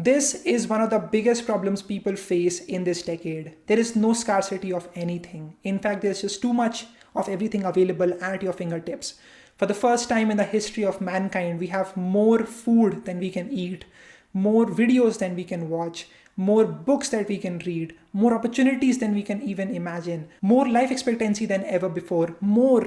This is one of the biggest problems people face in this decade. There is no scarcity of anything. In fact, there's just too much of everything available at your fingertips. For the first time in the history of mankind, we have more food than we can eat, more videos than we can watch, more books that we can read, more opportunities than we can even imagine, more life expectancy than ever before, more,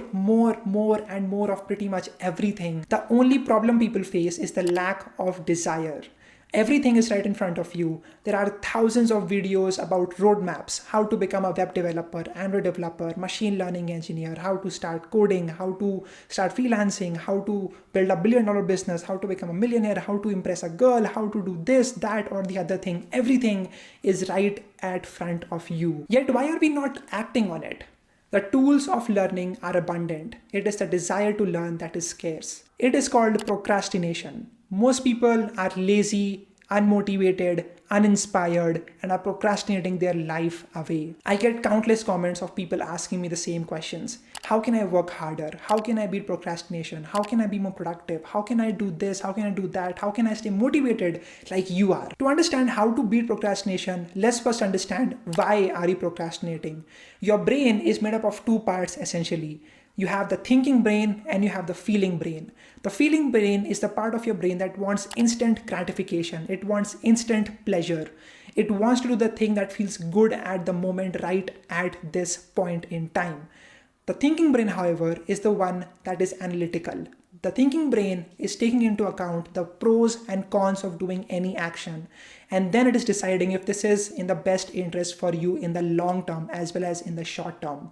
and more of pretty much everything. The only problem people face is the lack of desire. Everything is right in front of you. There are thousands of videos about roadmaps, how to become a web developer, Android developer, machine learning engineer, how to start coding, how to start freelancing, how to build $1 billion business, how to become a millionaire, how to impress a girl, how to do this, that, or the other thing. Everything is right at front of you. Yet why are we not acting on it? The tools of learning are abundant. It is the desire to learn that is scarce. It is called procrastination. Most people are lazy, unmotivated, uninspired, and are procrastinating their life away. I get countless comments of people asking me the same questions. How can I work harder? How can I beat procrastination? How can I be more productive? How can I do this? How can I do that? How can I stay motivated like you are? To understand how to beat procrastination, let's first understand why are you procrastinating. Your brain is made up of two parts essentially. You have the thinking brain and you have the feeling brain. The feeling brain is the part of your brain that wants instant gratification. It wants instant pleasure. It wants to do the thing that feels good at the moment, right at this point in time. The thinking brain, however, is the one that is analytical. The thinking brain is taking into account the pros and cons of doing any action. And then it is deciding if this is in the best interest for you in the long term as well as in the short term.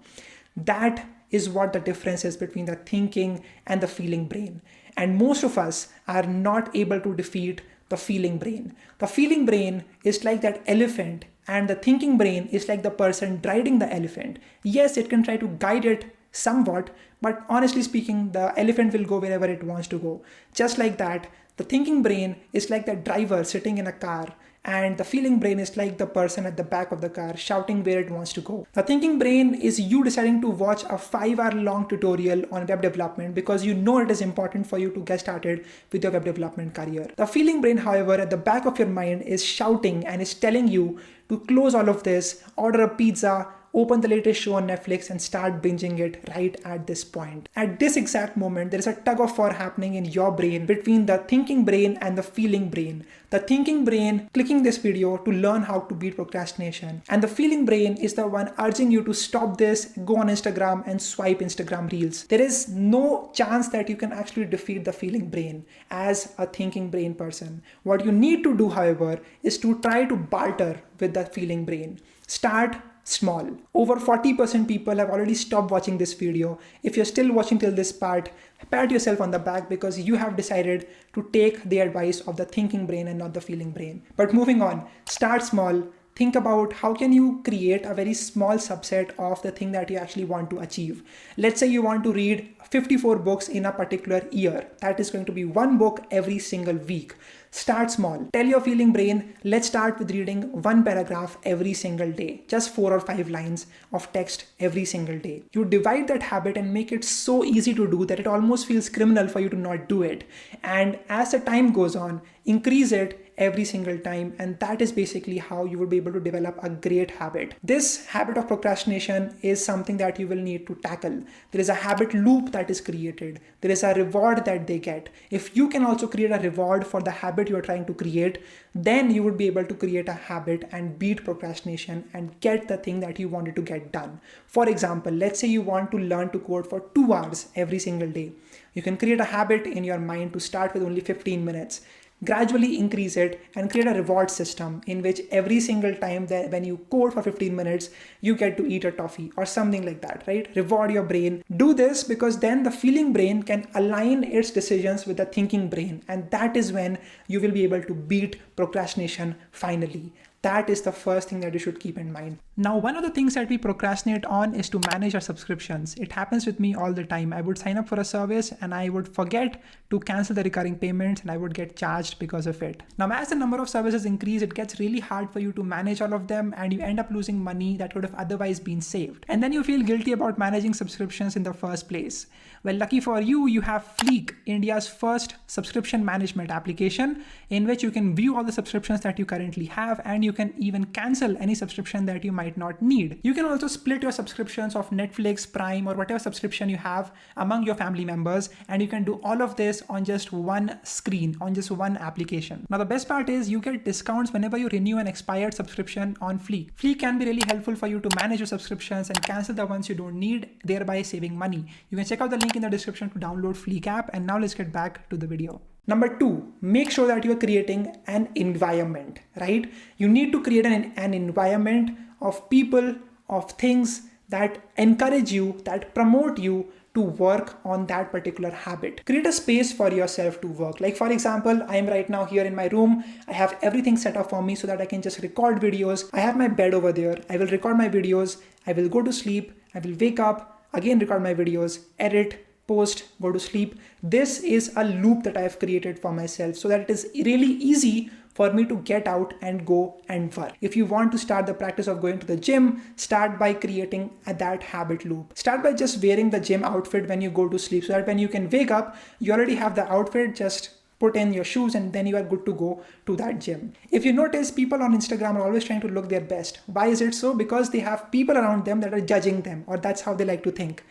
That is what the difference is between the thinking and the feeling brain. And most of us are not able to defeat the feeling brain. The feeling brain is like that elephant, and the thinking brain is like the person riding the elephant. Yes, it can try to guide it somewhat, but honestly speaking, the elephant will go wherever it wants to go. Just like that, the thinking brain is like the driver sitting in a car, and the feeling brain is like the person at the back of the car shouting where it wants to go. The thinking brain is you deciding to watch a 5-hour-long tutorial on web development because you know it is important for you to get started with your web development career. The feeling brain, however, at the back of your mind is shouting and is telling you to close all of this, order a pizza, open the latest show on Netflix and start binging it right at this point. At this exact moment, there is a tug of war happening in your brain between the thinking brain and the feeling brain. The thinking brain clicking this video to learn how to beat procrastination. And the feeling brain is the one urging you to stop this, go on Instagram and swipe Instagram reels. There is no chance that you can actually defeat the feeling brain as a thinking brain person. What you need to do, however, is to try to barter with the feeling brain. Start small. Over 40% people have already stopped watching this video. If you're still watching till this part, pat yourself on the back because you have decided to take the advice of the thinking brain and not the feeling brain. But moving on, start small. Think about how can you create a very small subset of the thing that you actually want to achieve. Let's say you want to read 54 books in a particular year. That is going to be one book every single week. Start small. Tell your feeling brain, let's start with reading one paragraph every single day. Just 4 or 5 lines of text every single day. You divide that habit and make it so easy to do that it almost feels criminal for you to not do it. And as the time goes on, increase it every single time, and that is basically how you will be able to develop a great habit. This habit of procrastination is something that you will need to tackle. There is a habit loop that is created. There is a reward that they get. If you can also create a reward for the habit you are trying to create, then you would be able to create a habit and beat procrastination and get the thing that you wanted to get done. For example, let's say you want to learn to code for 2 hours every single day. You can create a habit in your mind to start with only 15 minutes. Gradually increase it and create a reward system in which every single time that when you code for 15 minutes, you get to eat a toffee or something like that, right? Reward your brain. Do this because then the feeling brain can align its decisions with the thinking brain. And that is when you will be able to beat procrastination finally. That is the first thing that you should keep in mind. Now, one of the things that we procrastinate on is to manage our subscriptions. It happens with me all the time. I would sign up for a service and I would forget to cancel the recurring payments and I would get charged because of it. Now, as the number of services increase, it gets really hard for you to manage all of them and you end up losing money that would have otherwise been saved. And then you feel guilty about managing subscriptions in the first place. Well, lucky for you, you have Fleek, India's first subscription management application, in which you can view all the subscriptions that you currently have and you can even cancel any subscription that you might not need. You can also split your subscriptions of Netflix, Prime, or whatever subscription you have among your family members, and you can do all of this on just one screen, on just one application. Now, the best part is you get discounts whenever you renew an expired subscription on Fleek. Fleek can be really helpful for you to manage your subscriptions and cancel the ones you don't need, thereby saving money. You can check out the link in the description to download Fleek app. And now let's get back to the video. Number 2, make sure that you are creating an environment, right? You need to create an environment of people, of things that encourage you, that promote you to work on that particular habit. Create a space for yourself to work. Like for example, I am right now here in my room. I have everything set up for me so that I can just record videos. I have my bed over there. I will record my videos. I will go to sleep. I will wake up, again record my videos, edit, post, go to sleep. This is a loop that I have created for myself so that it is really easy for me to get out and go and work. If you want to start the practice of going to the gym, start by creating that habit loop. Start by just wearing the gym outfit when you go to sleep so that when you can wake up, you already have the outfit, just put in your shoes and then you are good to go to that gym. If you notice, people on Instagram are always trying to look their best. Why is it so? Because they have people around them that are judging them, or that's how they like to think.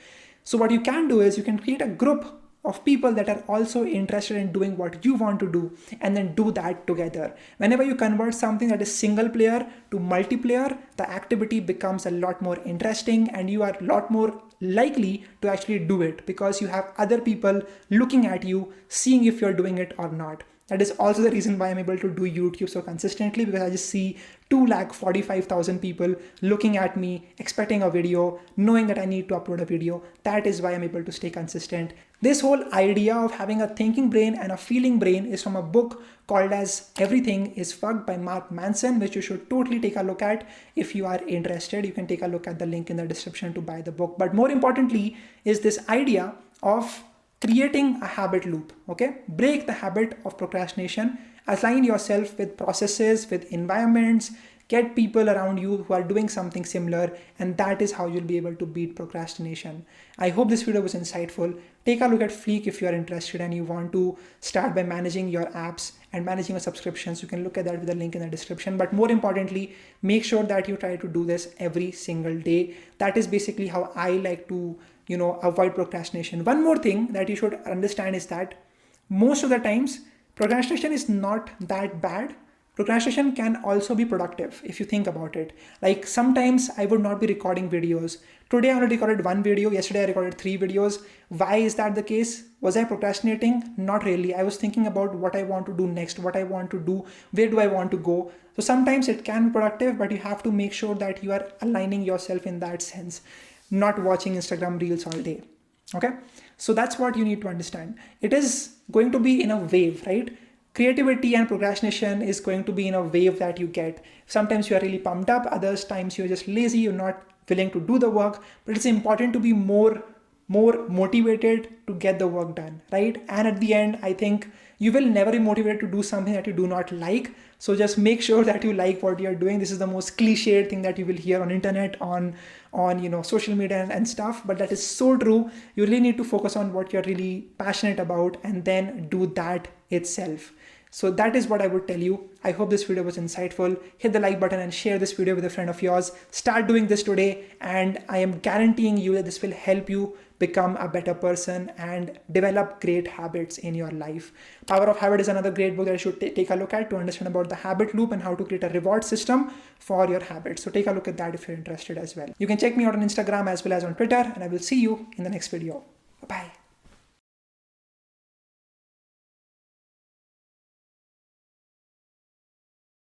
So what you can do is you can create a group of people that are also interested in doing what you want to do and then do that together. Whenever you convert something that is single player to multiplayer, the activity becomes a lot more interesting and you are a lot more likely to actually do it because you have other people looking at you, seeing if you're doing it or not. That is also the reason why I'm able to do YouTube so consistently, because I just see 245,000 people looking at me, expecting a video, knowing that I need to upload a video. That is why I'm able to stay consistent. This whole idea of having a thinking brain and a feeling brain is from a book called as Everything is Fucked by Mark Manson, which you should totally take a look at. If you are interested, you can take a look at the link in the description to buy the book. But more importantly is this idea of creating a habit loop, okay? Break the habit of procrastination, align yourself with processes, with environments, get people around you who are doing something similar, and that is how you'll be able to beat procrastination. I hope this video was insightful. Take a look at Fleek if you are interested and you want to start by managing your apps and managing your subscriptions. You can look at that with the link in the description. But more importantly, make sure that you try to do this every single day. That is basically how I like to avoid procrastination. One more thing that you should understand is that most of the times procrastination is not that bad. Procrastination can also be productive if you think about it. Like sometimes I would not be recording videos. Today I only recorded one video. Yesterday I recorded 3 videos. Why is that the case? Was I procrastinating? Not really. I was thinking about what I want to do next, what I want to do, where do I want to go. So sometimes it can be productive, but you have to make sure that you are aligning yourself in that sense. Not watching Instagram reels all day. Okay. So that's what you need to understand. It is going to be in a wave, right? Creativity and procrastination is going to be in a wave that you get. Sometimes you are really pumped up. Others times you're just lazy. You're not willing to do the work, but it's important to be more motivated to get the work done, right? And at the end, I think you will never be motivated to do something that you do not like. So just make sure that you like what you're doing. This is the most cliched thing that you will hear on internet, on social media and stuff, but that is so true. You really need to focus on what you're really passionate about and then do that itself. So that is what I would tell you. I hope this video was insightful. Hit the like button and share this video with a friend of yours. Start doing this today, and I am guaranteeing you that this will help you become a better person and develop great habits in your life. Power of Habit is another great book that you should take a look at to understand about the habit loop and how to create a reward system for your habits. So take a look at that if you're interested as well. You can check me out on Instagram as well as on Twitter, and I will see you in the next video. Bye-bye.